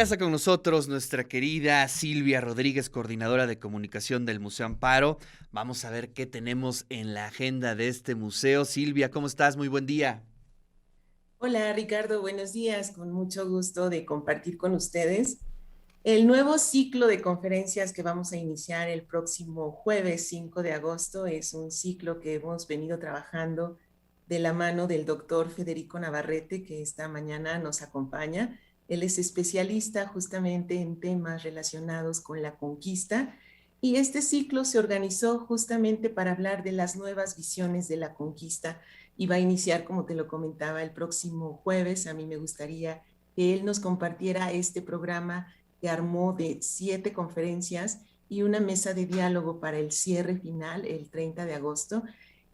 Ya está con nosotros nuestra querida Silvia Rodríguez, coordinadora de comunicación del Museo Amparo. Vamos a ver qué tenemos en la agenda de este museo. Silvia, ¿cómo estás? Muy buen día. Hola Ricardo, buenos días. Con mucho gusto de compartir con ustedes el nuevo ciclo de conferencias que vamos a iniciar el próximo jueves 5 de agosto. Es un ciclo que hemos venido trabajando de la mano del doctor Federico Navarrete, que esta mañana nos acompaña. Él es especialista justamente en temas relacionados con la conquista y este ciclo se organizó justamente para hablar de las nuevas visiones de la conquista y va a iniciar, como te lo comentaba, el próximo jueves. A mí me gustaría que él nos compartiera este programa que armó de 7 conferencias y una mesa de diálogo para el cierre final el 30 de agosto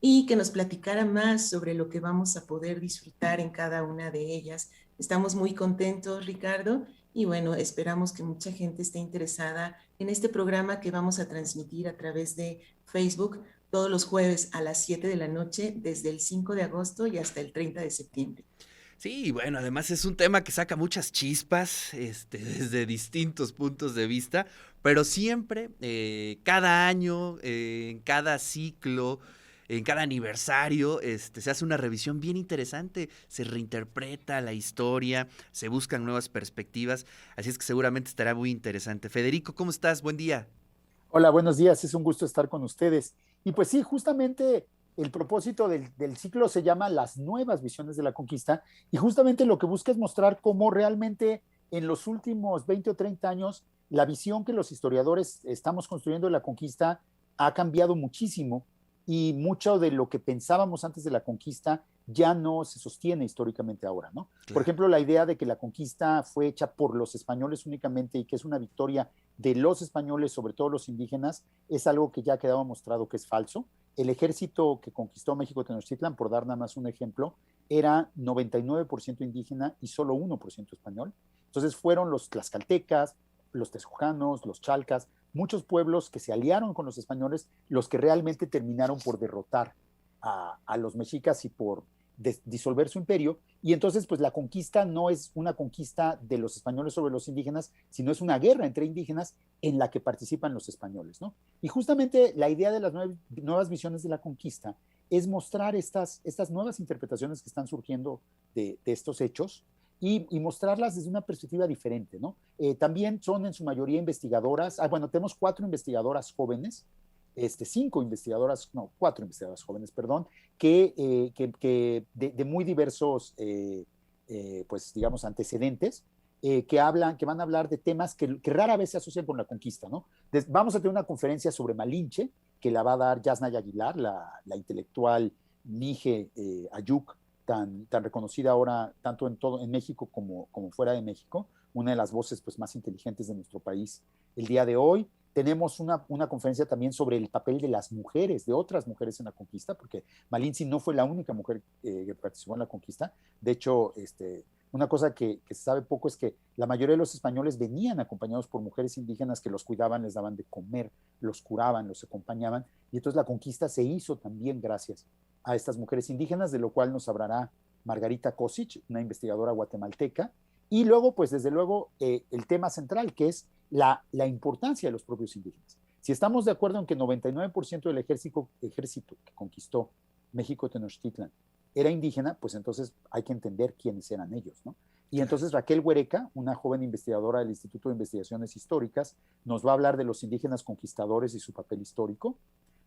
y que nos platicara más sobre lo que vamos a poder disfrutar en cada una de ellas. Estamos muy contentos, Ricardo, y bueno, esperamos que mucha gente esté interesada en este programa que vamos a transmitir a través de Facebook todos los jueves a las 7 de la noche, desde el 5 de agosto y hasta el 30 de septiembre. Sí, bueno, además es un tema que saca muchas chispas, desde distintos puntos de vista, pero siempre, cada año, en cada ciclo, en cada aniversario, se hace una revisión bien interesante, se reinterpreta la historia, se buscan nuevas perspectivas, así es que seguramente estará muy interesante. Federico, ¿cómo estás? Buen día. Hola, buenos días, es un gusto estar con ustedes. Y pues sí, justamente el propósito del ciclo se llama Las nuevas visiones de la conquista y justamente lo que busca es mostrar cómo realmente en los últimos 20 o 30 años la visión que los historiadores estamos construyendo de la conquista ha cambiado muchísimo y mucho de lo que pensábamos antes de la conquista ya no se sostiene históricamente ahora, ¿no? Por Claro. ejemplo, la idea de que la conquista fue hecha por los españoles únicamente y que es una victoria de los españoles, sobre todo los indígenas, es algo que ya ha quedado mostrado que es falso. El ejército que conquistó México Tenochtitlan, por dar nada más un ejemplo, era 99% indígena y solo 1% español. Entonces fueron los tlaxcaltecas, los texujanos, los chalcas, muchos pueblos que se aliaron con los españoles, los que realmente terminaron por derrotar a los mexicas y por disolver su imperio. Y entonces, pues la conquista no es una conquista de los españoles sobre los indígenas, sino es una guerra entre indígenas en la que participan los españoles, ¿no? Y justamente la idea de las nuevas visiones de la conquista es mostrar estas nuevas interpretaciones que están surgiendo de estos hechos y mostrarlas desde una perspectiva diferente, ¿no? También son en su mayoría investigadoras. Bueno, tenemos 4 investigadoras jóvenes, 5 investigadoras, no, 4 investigadoras jóvenes, perdón, que de muy diversos, pues digamos, antecedentes, que van a hablar de temas que rara vez se asocian con la conquista, ¿no? Vamos a tener una conferencia sobre Malinche, que la va a dar Yasnaya Aguilar, la intelectual Mije Ayuk, tan reconocida ahora tanto en México como fuera de México, una de las voces pues, más inteligentes de nuestro país el día de hoy. Tenemos una conferencia también sobre el papel de las mujeres, de otras mujeres en la conquista, porque Malinche no fue la única mujer que participó en la conquista. De hecho, una cosa que se sabe poco es que la mayoría de los españoles venían acompañados por mujeres indígenas que los cuidaban, les daban de comer, los curaban, los acompañaban. Y entonces la conquista se hizo también gracias a estas mujeres indígenas, de lo cual nos hablará Margarita Kosic, una investigadora guatemalteca. Y luego, pues desde luego, el tema central, que es la importancia de los propios indígenas. Si estamos de acuerdo en que 99% del ejército que conquistó México Tenochtitlan era indígena, pues entonces hay que entender quiénes eran ellos, ¿no? Y Claro. entonces Raquel Huereca, una joven investigadora del Instituto de Investigaciones Históricas, nos va a hablar de los indígenas conquistadores y su papel histórico,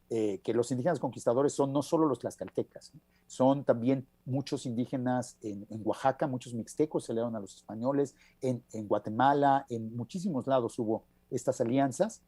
que los indígenas conquistadores son no solo los tlaxcaltecas, ¿no? Son también muchos indígenas en Oaxaca, muchos mixtecos se aliaron a los españoles, en Guatemala, en muchísimos lados hubo estas alianzas.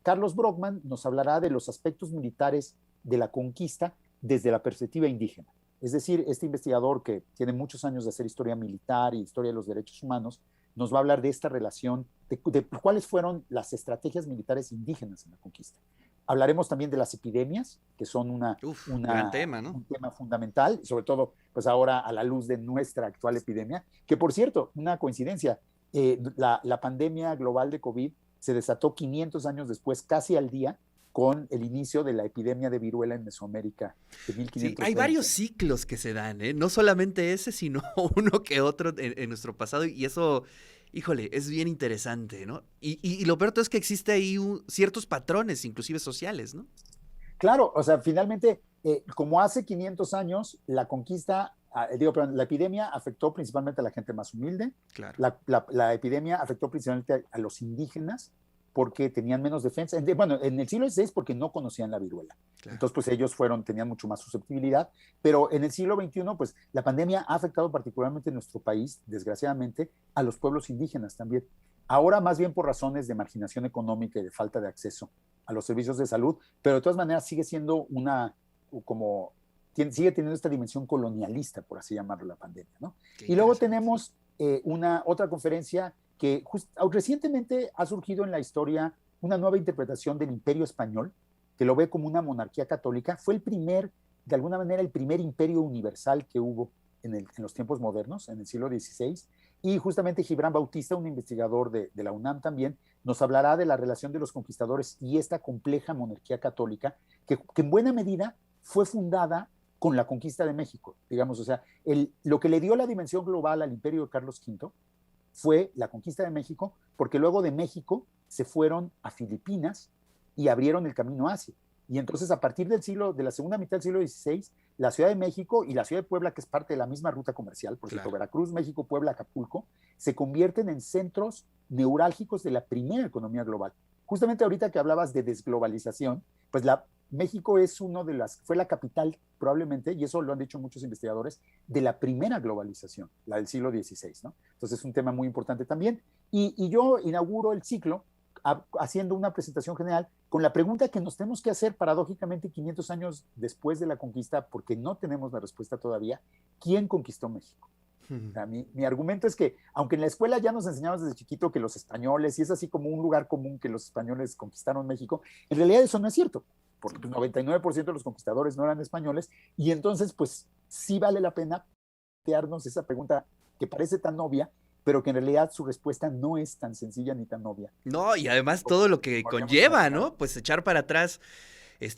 Carlos Brockman nos hablará de los aspectos militares de la conquista desde la perspectiva indígena. Es decir, este investigador que tiene muchos años de hacer historia militar y historia de los derechos humanos, nos va a hablar de esta relación, de cuáles fueron las estrategias militares indígenas en la conquista. Hablaremos también de las epidemias, que son Uf, gran tema, ¿no? un tema fundamental, sobre todo pues ahora a la luz de nuestra actual epidemia, que por cierto, una coincidencia, la pandemia global de COVID se desató 500 años después, casi al día, con el inicio de la epidemia de viruela en Mesoamérica de Sí, hay 1520. varios ciclos que se dan, ¿eh? No solamente ese, sino uno que otro en nuestro pasado, y eso Híjole, es bien interesante, ¿no? Y lo peor todo es que existe ahí ciertos patrones, inclusive sociales, ¿no? Claro, o sea, finalmente, como hace 500 años, la conquista, perdón, la epidemia afectó principalmente a la gente más humilde, Claro. la epidemia afectó principalmente a los indígenas porque tenían menos defensa. Bueno, en el siglo XVI porque no conocían la viruela. Claro. Entonces, pues ellos tenían mucho más susceptibilidad, pero en el siglo XXI, pues la pandemia ha afectado particularmente en nuestro país, desgraciadamente, a los pueblos indígenas también. Ahora más bien por razones de marginación económica y de falta de acceso a los servicios de salud, pero de todas maneras sigue siendo sigue teniendo esta dimensión colonialista, por así llamarlo, la pandemia, ¿no? Y luego tenemos otra conferencia que recientemente ha surgido en la historia una nueva interpretación del Imperio Español, que lo ve como una monarquía católica. Fue de alguna manera, el primer imperio universal que hubo en los tiempos modernos, en el siglo XVI, y justamente Gibran Bautista, un investigador de la UNAM también, nos hablará de la relación de los conquistadores y esta compleja monarquía católica que en buena medida fue fundada con la conquista de México, digamos, o sea, lo que le dio la dimensión global al imperio de Carlos V fue la conquista de México, porque luego de México se fueron a Filipinas y abrieron el camino a Asia. Y entonces a partir de la segunda mitad del siglo XVI, la Ciudad de México y la Ciudad de Puebla, que es parte de la misma ruta comercial, por cierto, Veracruz, México, Puebla, Acapulco, se convierten en centros neurálgicos de la primera economía global. Justamente ahorita que hablabas de desglobalización, pues México fue la capital probablemente, y eso lo han dicho muchos investigadores, de la primera globalización, la del siglo XVI, ¿no? Entonces es un tema muy importante también. Y yo inauguro el ciclo haciendo una presentación general con la pregunta que nos tenemos que hacer paradójicamente 500 años después de la conquista, porque no tenemos la respuesta todavía: ¿quién conquistó México? O sea, mi argumento es que, aunque en la escuela ya nos enseñamos desde chiquito que los españoles, y es así como un lugar común que los españoles conquistaron México, en realidad eso no es cierto, porque el 99% de los conquistadores no eran españoles, y entonces pues sí vale la pena plantearnos esa pregunta que parece tan obvia, pero que en realidad su respuesta no es tan sencilla ni tan obvia. No, y además todo lo que conlleva, ¿no? Pues echar para atrás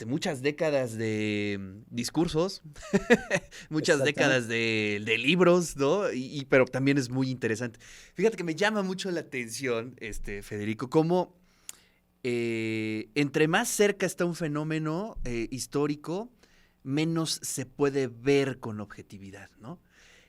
muchas décadas de discursos, muchas décadas de libros, ¿no? Pero también es muy interesante. Fíjate que me llama mucho la atención, Federico, cómo entre más cerca está un fenómeno histórico, menos se puede ver con objetividad, ¿no?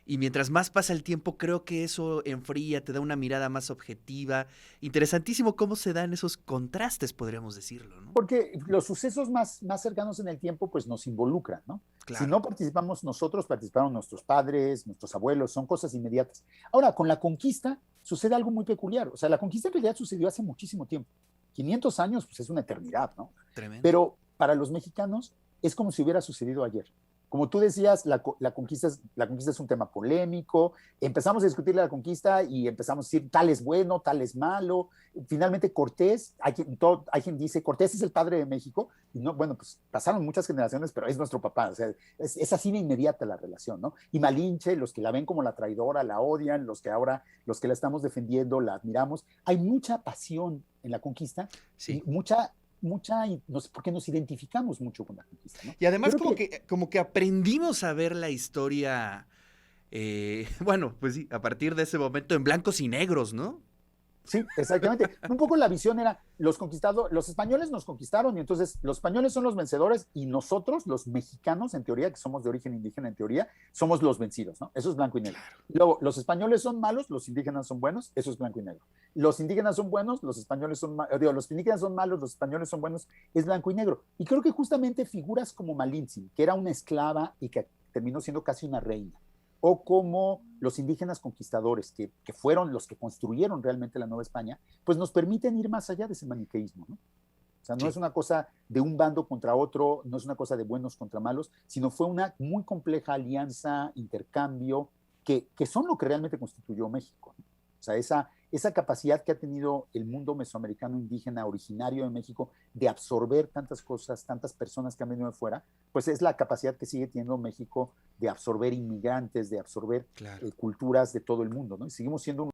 Y mientras más pasa el tiempo, creo que eso enfría, te da una mirada más objetiva. Interesantísimo cómo se dan esos contrastes, podríamos decirlo, ¿no? Porque los sucesos más cercanos en el tiempo, pues nos involucran, ¿no? Claro. Si no participamos nosotros, participaron nuestros padres, nuestros abuelos, son cosas inmediatas. Ahora, con la conquista sucede algo muy peculiar. O sea, la conquista en realidad sucedió hace muchísimo tiempo. 500 años, pues es una eternidad, ¿no? Tremendo. Pero para los mexicanos es como si hubiera sucedido ayer. Como tú decías, la conquista es un tema polémico. Empezamos a discutir la conquista y empezamos a decir tal es bueno, tal es malo. Finalmente Cortés, hay quien dice Cortés es el padre de México. Y no, bueno, pues pasaron muchas generaciones, pero es nuestro papá. O sea, es así de inmediata la relación, ¿no? Y Malinche, los que la ven como la traidora, la odian, los que la estamos defendiendo, la admiramos. Hay mucha pasión en la conquista, sí. No sé por qué nos identificamos mucho con la conquista, ¿no? Y además como que aprendimos a ver la historia, bueno, pues sí, a partir de ese momento en blancos y negros, ¿no? Sí, exactamente. Un poco la visión era, los españoles nos conquistaron y entonces los españoles son los vencedores y nosotros, los mexicanos, en teoría, que somos de origen indígena, en teoría, somos los vencidos, ¿no? Eso es blanco y negro. Luego, los españoles son malos, los indígenas son buenos, eso es blanco y negro. Los indígenas son buenos, los españoles son los indígenas son malos, los españoles son buenos, es blanco y negro. Y creo que justamente figuras como Malinche, que era una esclava y que terminó siendo casi una reina, o como los indígenas conquistadores, que fueron los que construyeron realmente la Nueva España, pues nos permiten ir más allá de ese maniqueísmo, ¿no? O sea, no es una cosa de un bando contra otro, no es una cosa de buenos contra malos, sino fue una muy compleja alianza, intercambio, que son lo que realmente constituyó México, ¿no? O sea, esa capacidad que ha tenido el mundo mesoamericano indígena originario de México de absorber tantas cosas, tantas personas que han venido de fuera, pues es la capacidad que sigue teniendo México de absorber inmigrantes, de absorber culturas de todo el mundo, ¿no? Y seguimos siendo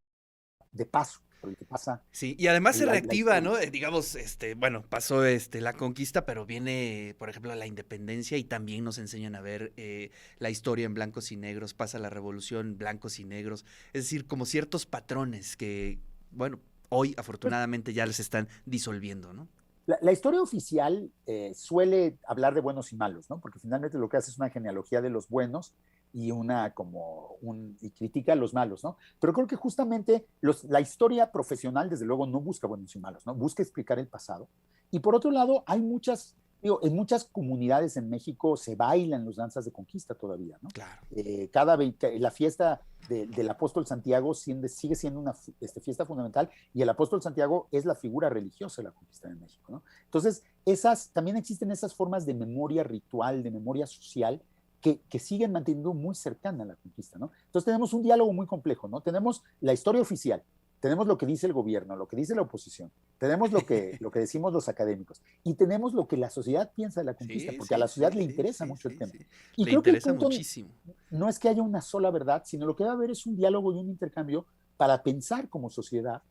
de paso. por el que pasa. Sí, y además se la reactiva, historia. ¿no? Digamos, bueno, pasó la conquista, pero viene, por ejemplo, la independencia y también nos enseñan a ver la historia en blancos y negros, pasa la revolución blancos y negros, es decir, como ciertos patrones que, bueno, hoy afortunadamente ya les están disolviendo, ¿no? La historia oficial suele hablar de buenos y malos, ¿no? Porque finalmente lo que hace es una genealogía de los buenos y y critica a los malos, ¿no? Pero creo que justamente la historia profesional, desde luego, no busca buenos y malos, ¿no? Busca explicar el pasado. Y por otro lado, en muchas comunidades en México se bailan las danzas de conquista todavía, ¿no? Claro. La fiesta del apóstol Santiago sigue siendo una fiesta fundamental, y el apóstol Santiago es la figura religiosa de la conquista de México, ¿no? Entonces, también existen esas formas de memoria ritual, de memoria social, que siguen manteniendo muy cercana a la conquista, ¿no? Entonces tenemos un diálogo muy complejo, ¿no? Tenemos la historia oficial, tenemos lo que dice el gobierno, lo que dice la oposición, tenemos lo que decimos los académicos, y tenemos lo que la sociedad piensa de la conquista, porque a la sociedad le interesa mucho el tema. Y le creo que el interesa punto muchísimo. no es que haya una sola verdad, sino lo que va a haber es un diálogo y un intercambio para pensar como sociedad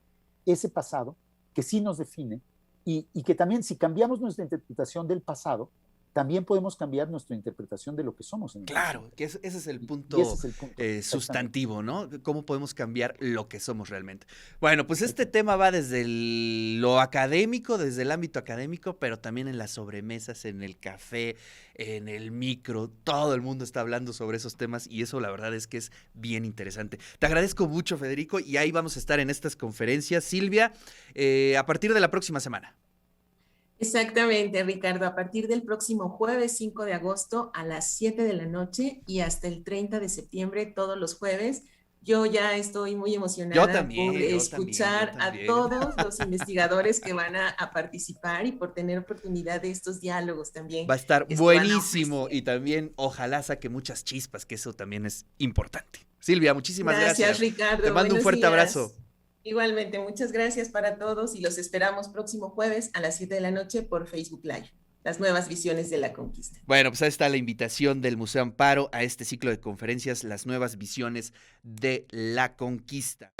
ese pasado que sí nos define, y que también, si cambiamos nuestra interpretación del pasado, también podemos cambiar nuestra interpretación de lo que somos. Claro, que ese es el punto, sustantivo, ¿no? ¿Cómo podemos cambiar lo que somos realmente? Bueno, pues este tema va desde lo académico, desde el ámbito académico, pero también en las sobremesas, en el café, en el micro, todo el mundo está hablando sobre esos temas, y eso la verdad es que es bien interesante. Te agradezco mucho, Federico, y ahí vamos a estar en estas conferencias. Silvia, a partir de la próxima semana. Exactamente, Ricardo. A partir del próximo jueves 5 de agosto a las 7 de la noche y hasta el 30 de septiembre, todos los jueves. Yo ya estoy muy emocionada por escuchar a todos los investigadores que van a participar, y por tener oportunidad de estos diálogos también. Va a estar buenísimo, y también ojalá saque muchas chispas, que eso también es importante. Silvia, muchísimas gracias. Gracias, Ricardo. Te mando un fuerte abrazo. Igualmente, muchas gracias para todos, y los esperamos próximo jueves a las 7 de la noche por Facebook Live. Las nuevas visiones de la conquista. Bueno, pues ahí está la invitación del Museo Amparo a este ciclo de conferencias, Las nuevas visiones de la conquista.